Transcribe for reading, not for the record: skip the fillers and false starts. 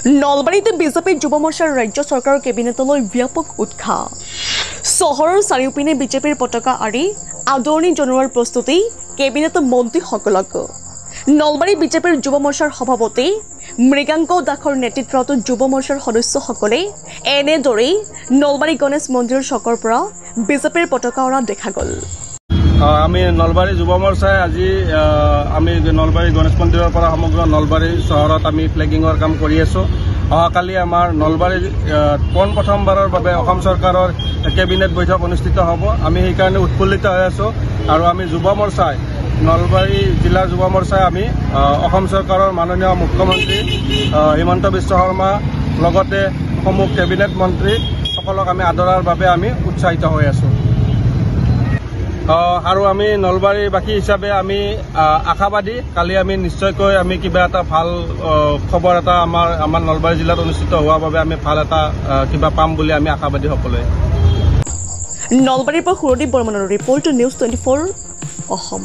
নলবাৰীতে বিজেপি যুৱ মৰ্চাৰ ৰাজ্য চৰকাৰৰ কেবিনেটলৈ ব্যাপক উৎসাহ চহৰৰ চাৰিওপিনে বিজেপিৰ পতাকা আৰি আদৰণি জনোৱাৰ প্ৰস্তুতি কেবিনেট মন্ত্ৰীসকলক নলবাৰী বিজেপিৰ যুৱ মৰ্চাৰ সভাপতি মৃগাংক দাসৰ নেতৃত্বত যুৱ মৰ্চাৰ সদস্যসকলে এনেদৰে নলবাৰী গণেশ মন্দিৰৰ চকৰ পৰা বিজেপিৰ পতাকা উৰা দেখা গ'ল। আমি নলবাৰী যুৱ মৰ্চাই আজি আমি নলবাৰী গণেশ মন্দিৰৰ পৰা সমগ্ৰ নলবাৰী চহৰত আমি ফ্লেগিঙৰ কাম কৰি আছোঁ। অহাকালি আমাৰ নলবাৰীৰ প্ৰথমবাৰৰ বাবে অসম চৰকাৰৰ কেবিনেট বৈঠক অনুষ্ঠিত হ'ব। আমি সেইকাৰণে উৎফুল্লিত হৈ আছোঁ আৰু আমি যুৱ মৰ্চাই নলবাৰী জিলাৰ যুৱ মৰ্চাই আমি অসম চৰকাৰৰ মাননীয় মুখ্যমন্ত্ৰী হিমন্ত বিশ্ব শৰ্মা লগতে সমূহ কেবিনেট মন্ত্ৰী সকলক আমি আদৰাৰ বাবে আমি উৎসাহিত হৈ আছোঁ। আৰু আমি নলবাৰীবাসী হিচাপে আমি আশাবাদী কালি আমি নিশ্চয়কৈ আমি কিবা এটা ভাল খবৰ এটা আমাৰ নলবাৰী জিলাত অনুষ্ঠিত হোৱাৰ বাবে আমি ভাল এটা কিবা পাম বুলি আমি আশাবাদী সকলোৱে। নলবাৰীৰ পৰা সুৰদীপ বৰ্মনৰ ৰিপৰ্ট নিউজ 24 অসম।